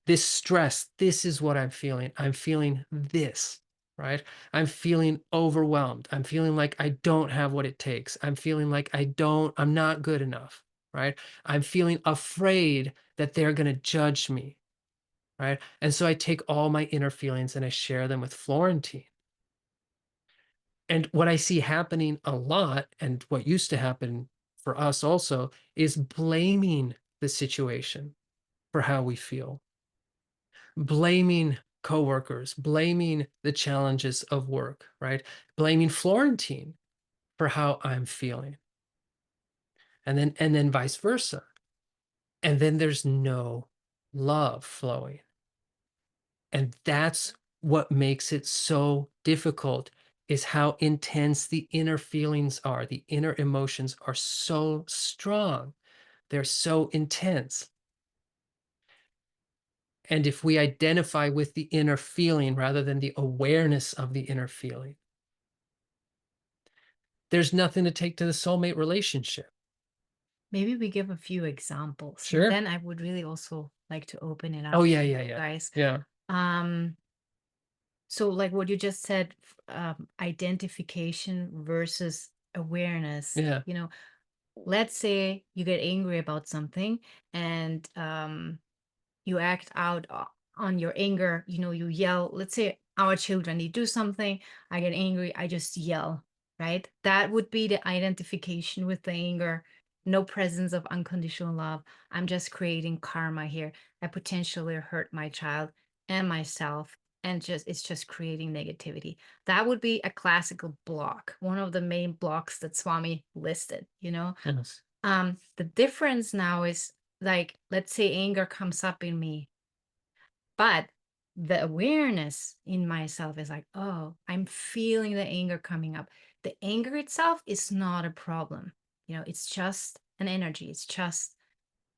This stress, this is what I'm feeling. I'm feeling this, right? I'm feeling overwhelmed. I'm feeling like I don't have what it takes. I'm feeling like I'm not good enough, right? I'm feeling afraid that they're going to judge me, right? And so I take all my inner feelings and I share them with Florentine. And what I see happening a lot, and what used to happen for us also, is blaming the situation for how we feel, blaming coworkers, blaming the challenges of work, right? Blaming Florentine for how I'm feeling. And then vice versa. And then there's no love flowing. And that's what makes it so difficult, is how intense the inner feelings are. The inner emotions are so strong. They're so intense. And if we identify with the inner feeling rather than the awareness of the inner feeling, there's nothing to take to the soulmate relationship. Maybe we give a few examples, and Sure. then I would really also like to open it Oh, up yeah, to yeah, you yeah. guys. Yeah. Um, so like what you just said, identification versus awareness. Yeah. Let's say you get angry about something, and you act out on your anger. You yell. Let's say our children, they do something, I get angry, I just yell, right? That would be the identification with the anger. No presence of unconditional love. I'm just creating karma here. I potentially hurt my child and myself, and it's just creating negativity. That would be a classical block, one of the main blocks that Swami listed. Yes. The difference now is, like, let's say anger comes up in me, but the awareness in myself is like, oh, I'm feeling the anger coming up. The anger itself is not a problem. It's just an energy. It's just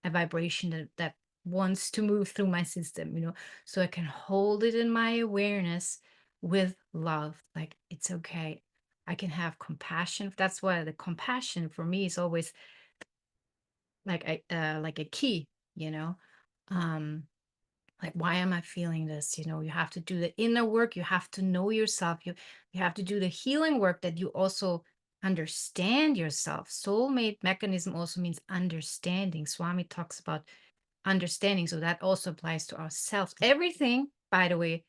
a vibration that wants to move through my system. So I can hold it in my awareness with love. Like, it's okay. I can have compassion. That's why the compassion for me is always like a key, you know. Um, like, why am I feeling this? You have to do the inner work. You have to know yourself. You have to do the healing work, that you also understand yourself. Soulmate mechanism also means understanding. Swami talks about understanding. So that also applies to ourselves. Everything, by the way,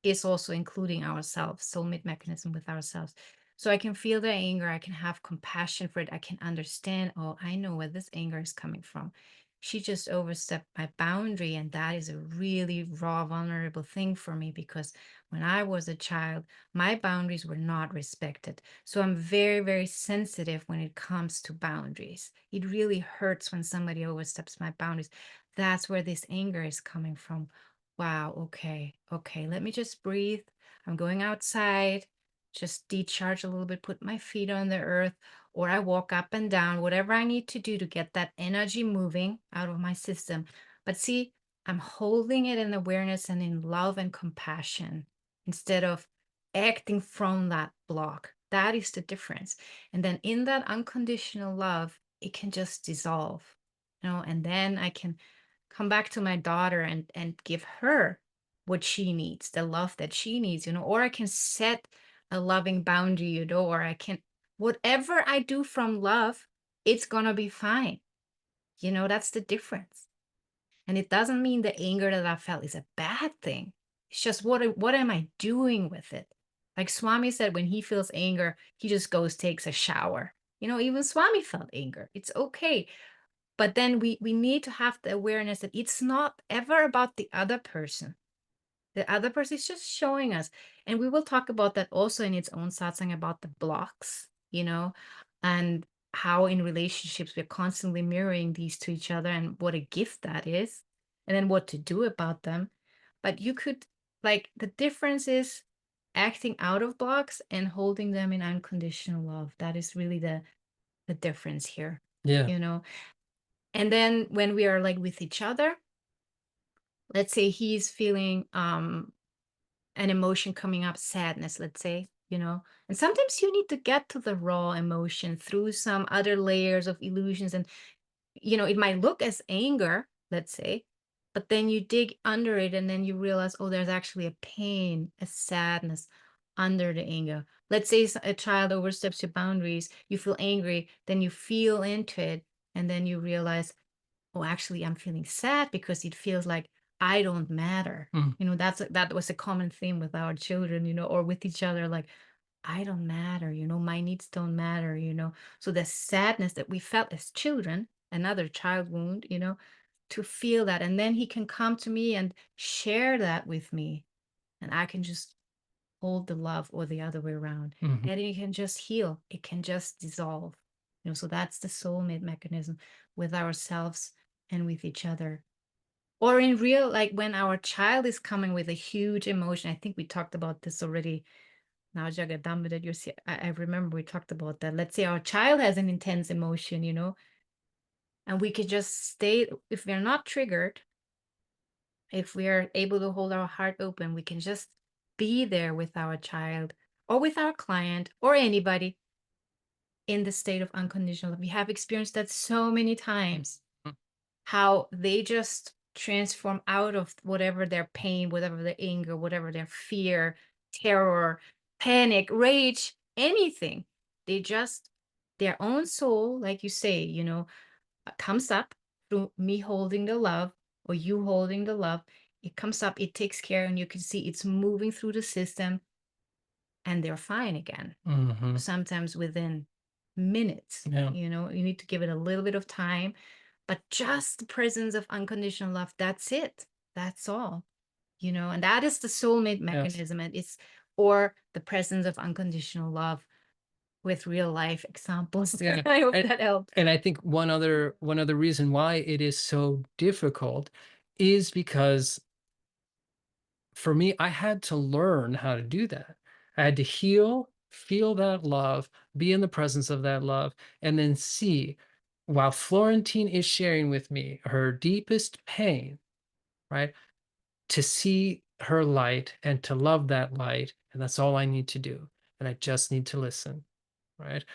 is also including ourselves, soulmate mechanism with ourselves. So I can feel the anger. I can have compassion for it. I can understand, oh, I know where this anger is coming from. She just overstepped my boundary. And that is a really raw, vulnerable thing for me, because when I was a child, my boundaries were not respected. So I'm very, very sensitive when it comes to boundaries. It really hurts when somebody oversteps my boundaries. That's where this anger is coming from. Wow, okay, okay, let me just breathe. I'm going outside, just decharge a little bit, put my feet on the earth, or I walk up and down, whatever I need to do to get that energy moving out of my system. But see, I'm holding it in awareness and in love and compassion instead of acting from that block. That is the difference. And then in that unconditional love, it can just dissolve. And then I can come back to my daughter and give her what she needs, the love that she needs, or I can set a loving boundary, or I can, whatever I do from love, it's gonna be fine. That's the difference. And it doesn't mean the anger that I felt is a bad thing. It's just, what am I doing with it? Like Swami said, when he feels anger, he just goes, takes a shower. Even Swami felt anger. It's okay. But then we need to have the awareness that it's not ever about the other person. The other person is just showing us. And we will talk about that also in its own satsang about the blocks, and how in relationships we're constantly mirroring these to each other and what a gift that is, and then what to do about them. But you could, like, the difference is acting out of blocks and holding them in unconditional love. That is really the difference here, Yeah. you know. And then when we are like with each other, let's say he's feeling an emotion coming up, sadness, let's say, and sometimes you need to get to the raw emotion through some other layers of illusions. And, it might look as anger, let's say, but then you dig under it and then you realize, oh, there's actually a pain, a sadness under the anger. Let's say a child oversteps your boundaries, you feel angry, then you feel into it, and then you realize, oh, actually, I'm feeling sad because it feels like I don't matter. Mm, That was a common theme with our children, or with each other, like, I don't matter, my needs don't matter, So the sadness that we felt as children, another child wound, to feel that. And then he can come to me and share that with me. And I can just hold the love, or the other way around. mhm. And it can just heal. It can just dissolve. So that's the soulmate mechanism with ourselves and with each other. Or in real, like when our child is coming with a huge emotion. I think we talked about this already. Now, Jagadamba, I remember we talked about that. Let's say our child has an intense emotion, and we could just stay, if we're not triggered, if we are able to hold our heart open, we can just be there with our child or with our client or anybody in the state of unconditional love. We have experienced that so many times, Mm, how they just transform out of whatever their pain, whatever their anger, whatever their fear, terror, panic, rage, anything. They just, their own soul, like you say, comes up through me holding the love or you holding the love. It comes up, it takes care, and you can see it's moving through the system and they're fine again. mhm. Sometimes within minutes, Yeah. you need to give it a little bit of time, but just the presence of unconditional love, that's it. That's all, and that is the soulmate Yes. mechanism. And or the presence of unconditional love with real life examples. Yeah. I hope And that helped. and I think one other reason why it is so difficult is because for me, I had to learn how to do that. I had to heal, feel that love, be in the presence of that love, and then see, while Florentine is sharing with me her deepest pain, right? To see her light and to love that light. And that's all I need to do. And I just need to listen, right?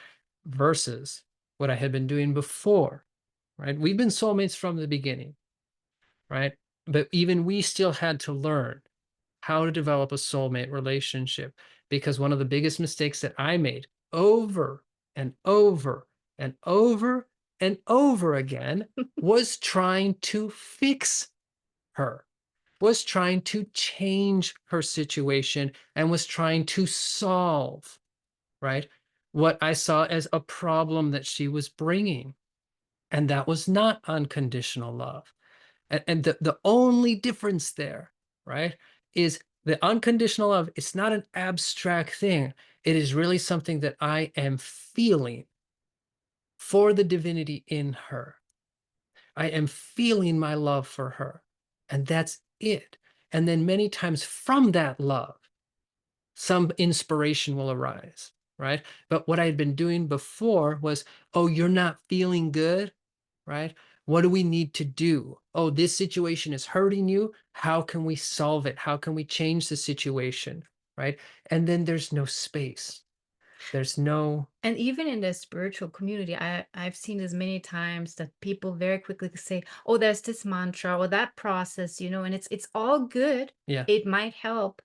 Versus what I had been doing before, right? We've been soulmates from the beginning, right? But even we still had to learn how to develop a soulmate relationship, because one of the biggest mistakes that I made over and over and over and over again was trying to fix her, was trying to change her situation, and was trying to solve, right, what I saw as a problem that she was bringing. And that was not unconditional love. And the only difference there, right, is the unconditional love. It's not an abstract thing. It is really something that I am feeling for the divinity in her. I am feeling my love for her. And that's it. And then many times from that love, some inspiration will arise, right? But what I had been doing before was, oh, you're not feeling good, right? What do we need to do? Oh, this situation is hurting you. How can we solve it? How can we change the situation, right? And then there's no space. There's no, And even in the spiritual community, I've seen this many times that people very quickly say, "Oh, there's this mantra or that process," and it's all good. yeah, It might help,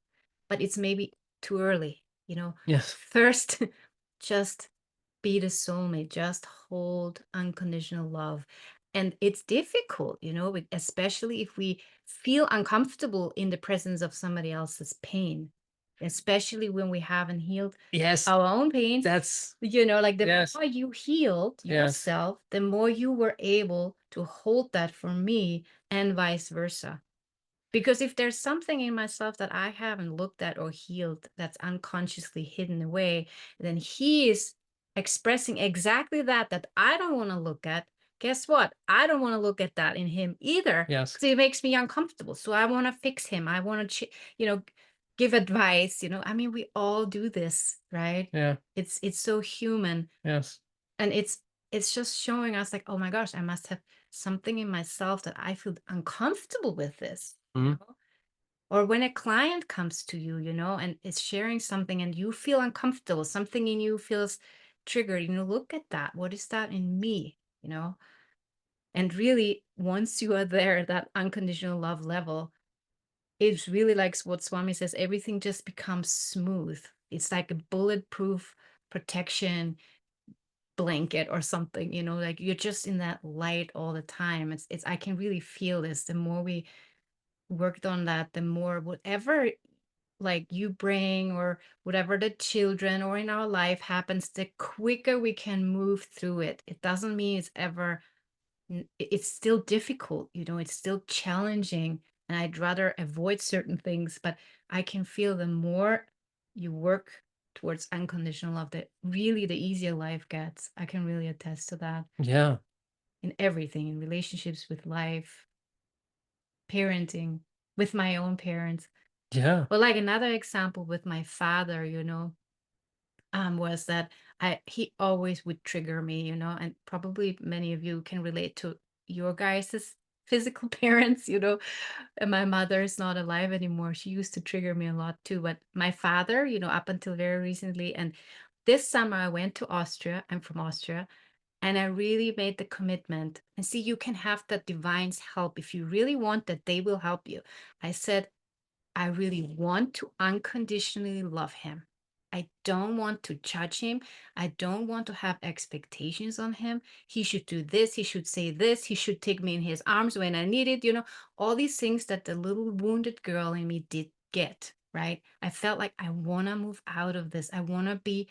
but it's maybe too early. yes, First, just be the soulmate. Just hold unconditional love, and it's difficult, especially if we feel uncomfortable in the presence of somebody else's pain, especially when we haven't healed yes, our own pains. that's, Like the yes, more you healed yes, yourself, the more you were able to hold that for me and vice versa. Because if there's something in myself that I haven't looked at or healed that's unconsciously hidden away, then he is expressing exactly that I don't want to look at. Guess what? I don't want to look at that in him either Yes. because it makes me uncomfortable. So I want to fix him. I want to, you know, give advice. I mean, we all do this, right? Yeah. It's so human, Yes. and it's just showing us like, oh my gosh, I must have something in myself that I feel uncomfortable with this. Mhm. Or when a client comes to you, and is sharing something and you feel uncomfortable, something in you feels triggered, look at that. What is that in me? And really, once you are there, that unconditional love level, it's really like what Swami says, everything just becomes smooth. It's like a bulletproof protection blanket or something, like you're just in that light all the time. It's I can really feel this. The more we worked on that, the more whatever like you bring or whatever the children or in our life happens, the quicker we can move through it. It doesn't mean it's ever it's still difficult, it's still challenging, and I'd rather avoid certain things, but I can feel the more you work towards unconditional love, that really the easier life gets. I can really attest to that Yeah. in everything, in relationships, with life, parenting, with my own parents. Yeah. But like another example with my father, was that he always would trigger me, and probably many of you can relate to your guys' physical parents, And my mother is not alive anymore. She used to trigger me a lot too. But my father, up until very recently, and this summer I went to Austria. I'm from Austria. And I really made the commitment. And see, you can have that divine's help. If you really want that, they will help you. I said, I really want to unconditionally love him. I don't want to judge him. I don't want to have expectations on him. He should do this. He should say this. He should take me in his arms when I need it. All these things that the little wounded girl in me did get, right? I felt like I want to move out of this. I want to be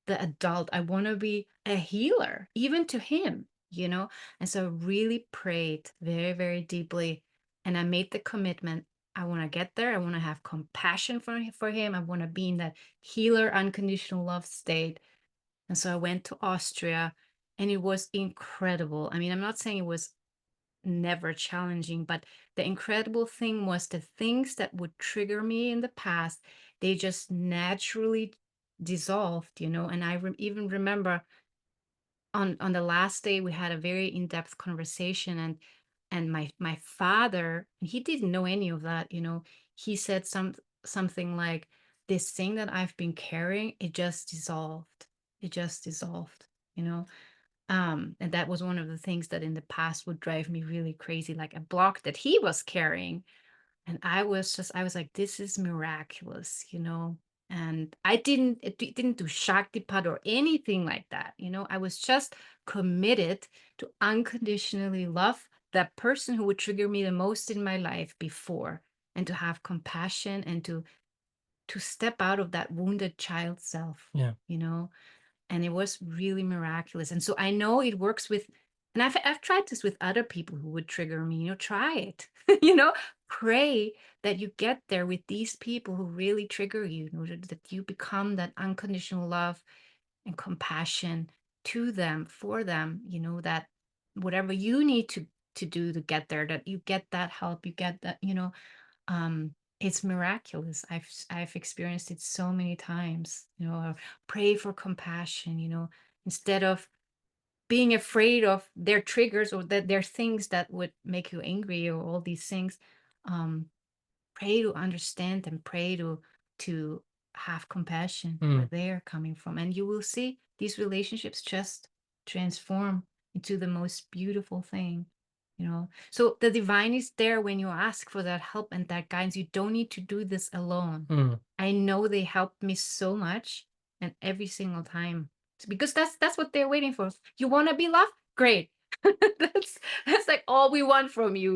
the adult. I want to be a healer, even to him. And so I really prayed very, very deeply. And I made the commitment. I want to get there. I want to have compassion for him. I want to be in that healer, unconditional love state. And so I went to Austria, and it was incredible. I mean, I'm not saying it was never challenging, but the incredible thing was the things that would trigger me in the past, they just naturally dissolved, and I even remember on the last day we had a very in-depth conversation, and my father, and he didn't know any of that, he said something like, this thing that I've been carrying, it just dissolved. It just dissolved, you know and that was one of the things that in the past would drive me really crazy, like a block that he was carrying. And I was like, this is miraculous, And it didn't do Shaktipat or anything like that. I was just committed to unconditionally love that person who would trigger me the most in my life before, and to have compassion, and to step out of that wounded child self, Yeah. and it was really miraculous. And so I know it works with, and I've tried this with other people who would trigger me, try it. Pray that you get there with these people who really trigger you, that you become that unconditional love and compassion to them, for them, that whatever you need to do to get there, that you get that help, you get that, it's miraculous. I've experienced it so many times, pray for compassion, instead of being afraid of their triggers, or that their things that would make you angry, or all these things. um Pray to understand and pray to have compassion where Mm. they're coming from, and you will see these relationships just transform into the most beautiful thing. So the divine is there when you ask for that help and that guidance. You don't need to do this alone. Mm. I know they helped me so much, and every single time. Because that's what they're waiting for. You want to be loved? Great. That's like all we want from you.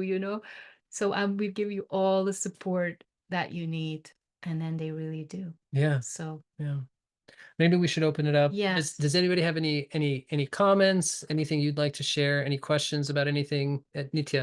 So we give you all the support that you need, and then they really do. Yeah. So Yeah. Maybe we should open it up. Does yes. does anybody have any comments, anything you'd like to share, any questions about anything? Nitya?